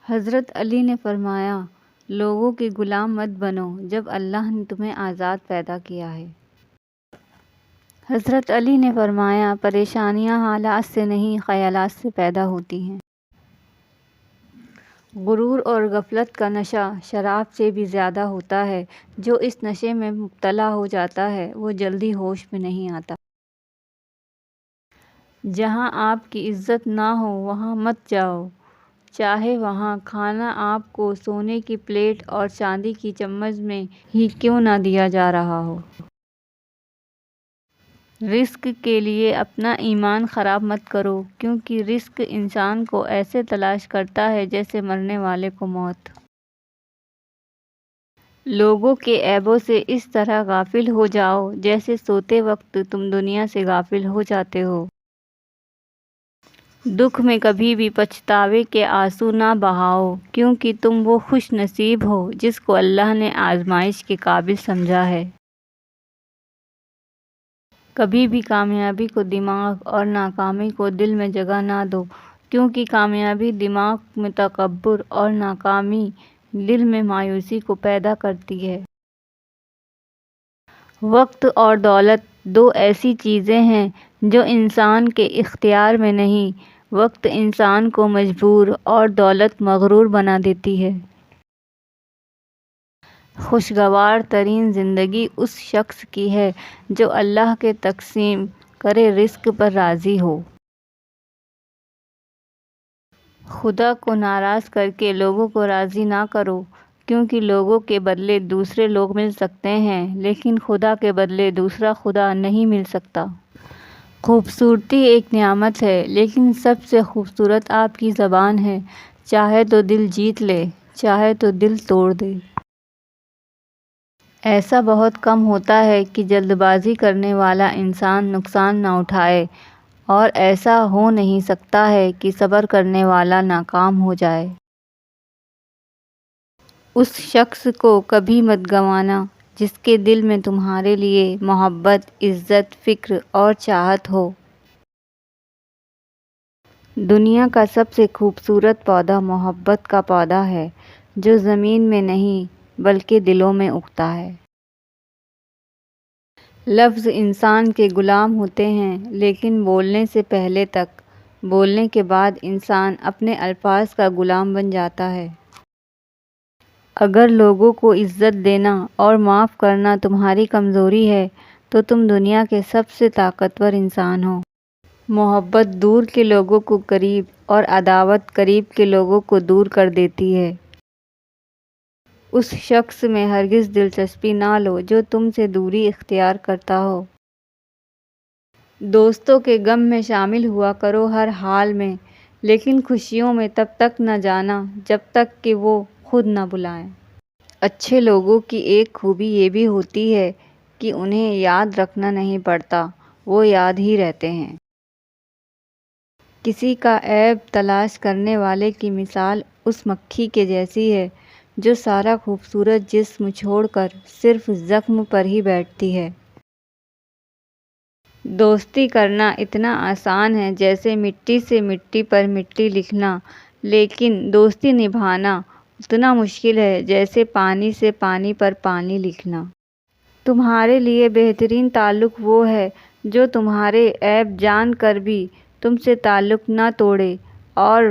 حضرت علی نے فرمایا، لوگوں کے غلام مت بنو جب اللہ نے تمہیں آزاد پیدا کیا ہے۔ حضرت علی نے فرمایا، پریشانیاں حالات سے نہیں خیالات سے پیدا ہوتی ہیں۔ غرور اور غفلت کا نشہ شراب سے بھی زیادہ ہوتا ہے۔ جو اس نشے میں مبتلا ہو جاتا ہے وہ جلدی ہوش میں نہیں آتا۔ جہاں آپ کی عزت نہ ہو وہاں مت جاؤ، چاہے وہاں کھانا آپ کو سونے کی پلیٹ اور چاندی کی چمچ میں ہی کیوں نہ دیا جا رہا ہو۔ رزق کے لیے اپنا ایمان خراب مت کرو، کیونکہ رزق انسان کو ایسے تلاش کرتا ہے جیسے مرنے والے کو موت۔ لوگوں کے عیبوں سے اس طرح غافل ہو جاؤ جیسے سوتے وقت تم دنیا سے غافل ہو جاتے ہو۔ دکھ میں کبھی بھی پچھتاوے کے آنسو نہ بہاؤ، کیونکہ تم وہ خوش نصیب ہو جس کو اللہ نے آزمائش کے قابل سمجھا ہے۔ کبھی بھی کامیابی کو دماغ اور ناکامی کو دل میں جگہ نہ دو، کیونکہ کامیابی دماغ میں تکبر اور ناکامی دل میں مایوسی کو پیدا کرتی ہے۔ وقت اور دولت دو ایسی چیزیں ہیں جو انسان کے اختیار میں نہیں۔ وقت انسان کو مجبور اور دولت مغرور بنا دیتی ہے۔ خوشگوار ترین زندگی اس شخص کی ہے جو اللہ کے تقسیم کرے رزق پر راضی ہو۔ خدا کو ناراض کر کے لوگوں کو راضی نہ کرو، کیونکہ لوگوں کے بدلے دوسرے لوگ مل سکتے ہیں لیکن خدا کے بدلے دوسرا خدا نہیں مل سکتا۔ خوبصورتی ایک نعمت ہے، لیکن سب سے خوبصورت آپ کی زبان ہے، چاہے تو دل جیت لے، چاہے تو دل توڑ دے۔ ایسا بہت کم ہوتا ہے کہ جلد بازی کرنے والا انسان نقصان نہ اٹھائے، اور ایسا ہو نہیں سکتا ہے کہ صبر کرنے والا ناکام ہو جائے۔ اس شخص کو کبھی مت گنوانا جس کے دل میں تمہارے لیے محبت، عزت، فکر اور چاہت ہو۔ دنیا کا سب سے خوبصورت پودا محبت کا پودا ہے، جو زمین میں نہیں بلکہ دلوں میں اگتا ہے۔ لفظ انسان کے غلام ہوتے ہیں، لیکن بولنے سے پہلے تک، بولنے کے بعد انسان اپنے الفاظ کا غلام بن جاتا ہے۔ اگر لوگوں کو عزت دینا اور معاف کرنا تمہاری کمزوری ہے تو تم دنیا کے سب سے طاقتور انسان ہو۔ محبت دور کے لوگوں کو قریب اور عداوت قریب کے لوگوں کو دور کر دیتی ہے۔ اس شخص میں ہرگز دلچسپی نہ لو جو تم سے دوری اختیار کرتا ہو۔ دوستوں کے غم میں شامل ہوا کرو ہر حال میں، لیکن خوشیوں میں تب تک نہ جانا جب تک کہ وہ خود نہ بلائیں۔ اچھے لوگوں کی ایک خوبی یہ بھی ہوتی ہے کہ انہیں یاد رکھنا نہیں پڑتا، وہ یاد ہی رہتے ہیں۔ کسی کا عیب تلاش کرنے والے کی مثال اس مکھی کے جیسی ہے جو سارا خوبصورت جسم چھوڑ کر صرف زخم پر ہی بیٹھتی ہے۔ دوستی کرنا اتنا آسان ہے جیسے مٹی سے مٹی پر مٹی لکھنا، لیکن دوستی نبھانا اتنا مشکل ہے جیسے پانی سے پانی پر پانی لکھنا۔ تمہارے لیے بہترین تعلق وہ ہے جو تمہارے عیب جان کر بھی تم سے تعلق نہ توڑے، اور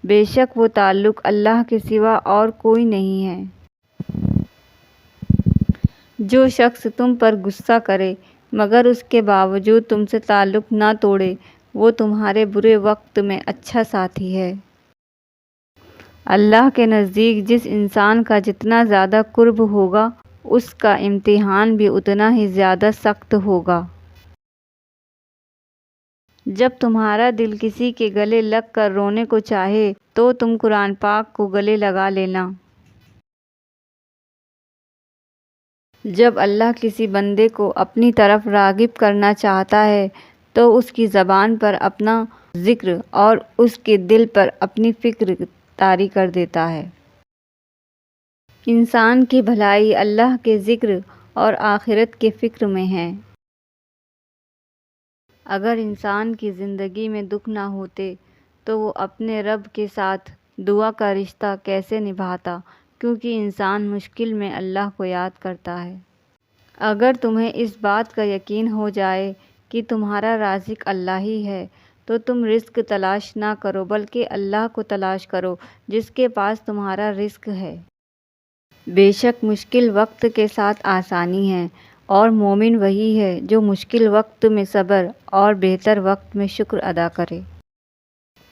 بے شک وہ تعلق اللہ کے سوا اور کوئی نہیں ہے۔ جو شخص تم پر غصہ کرے مگر اس کے باوجود تم سے تعلق نہ توڑے، وہ تمہارے برے وقت میں اچھا ساتھی ہے۔ اللہ کے نزدیک جس انسان کا جتنا زیادہ قرب ہوگا، اس کا امتحان بھی اتنا ہی زیادہ سخت ہوگا۔ جب تمہارا دل کسی کے گلے لگ کر رونے کو چاہے تو تم قرآن پاک کو گلے لگا لینا۔ جب اللہ کسی بندے کو اپنی طرف راغب کرنا چاہتا ہے تو اس کی زبان پر اپنا ذکر اور اس کے دل پر اپنی فکر طاری کر دیتا ہے۔ انسان کی بھلائی اللہ کے ذکر اور آخرت کے فکر میں ہے۔ اگر انسان کی زندگی میں دکھ نہ ہوتے تو وہ اپنے رب کے ساتھ دعا کا رشتہ کیسے نبھاتا، کیونکہ انسان مشکل میں اللہ کو یاد کرتا ہے۔ اگر تمہیں اس بات کا یقین ہو جائے کہ تمہارا رازق اللہ ہی ہے تو تم رزق تلاش نہ کرو بلکہ اللہ کو تلاش کرو جس کے پاس تمہارا رزق ہے۔ بے شک مشکل وقت کے ساتھ آسانی ہے، اور مومن وہی ہے جو مشکل وقت میں صبر اور بہتر وقت میں شکر ادا کرے۔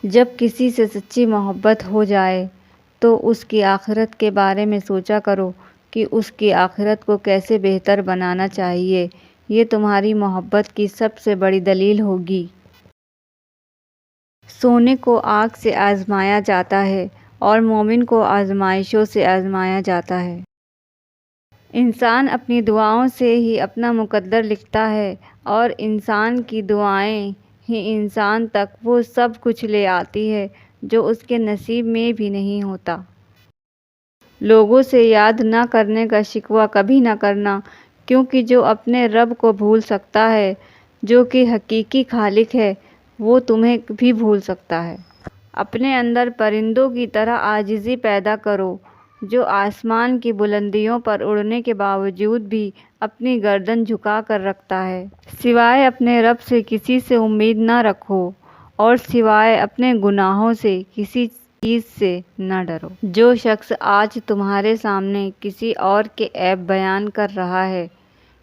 جب کسی سے سچی محبت ہو جائے تو اس کی آخرت کے بارے میں سوچا کرو کہ اس کی آخرت کو کیسے بہتر بنانا چاہیے، یہ تمہاری محبت کی سب سے بڑی دلیل ہوگی۔ سونے کو آگ سے آزمایا جاتا ہے اور مومن کو آزمائشوں سے آزمایا جاتا ہے۔ انسان اپنی دعاؤں سے ہی اپنا مقدر لکھتا ہے، اور انسان کی دعائیں ہی انسان تک وہ سب کچھ لے آتی ہے جو اس کے نصیب میں بھی نہیں ہوتا۔ لوگوں سے یاد نہ کرنے کا شکوہ کبھی نہ کرنا، کیونکہ جو اپنے رب کو بھول سکتا ہے جو کہ حقیقی خالق ہے، وہ تمہیں بھی بھول سکتا ہے۔ اپنے اندر پرندوں کی طرح عاجزی پیدا کرو جو آسمان کی بلندیوں پر اڑنے کے باوجود بھی اپنی گردن جھکا کر رکھتا ہے۔ سوائے اپنے رب سے کسی سے امید نہ رکھو، اور سوائے اپنے گناہوں سے کسی چیز سے نہ ڈرو۔ جو شخص آج تمہارے سامنے کسی اور کے عیب بیان کر رہا ہے،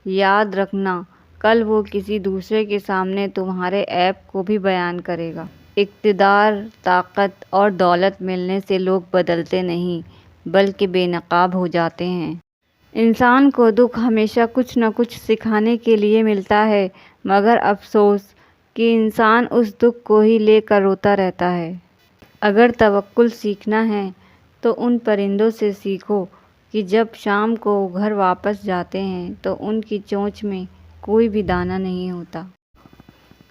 یاد رکھنا کل وہ کسی دوسرے کے سامنے تمہارے عیب کو بھی بیان کرے گا۔ اقتدار، طاقت اور دولت ملنے سے لوگ بدلتے نہیں بلکہ بے نقاب ہو جاتے ہیں۔ انسان کو دکھ ہمیشہ کچھ نہ کچھ سکھانے کے لیے ملتا ہے، مگر افسوس کہ انسان اس دکھ کو ہی لے کر روتا رہتا ہے۔ اگر توکل سیکھنا ہے تو ان پرندوں سے سیکھو کہ جب شام کو گھر واپس جاتے ہیں تو ان کی چونچ میں کوئی بھی دانہ نہیں ہوتا۔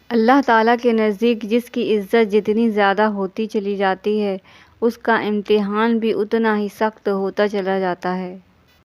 اللہ تعالیٰ کے نزدیک جس کی عزت جتنی زیادہ ہوتی چلی جاتی ہے، اس کا امتحان بھی اتنا ہی سخت ہوتا چلا جاتا ہے۔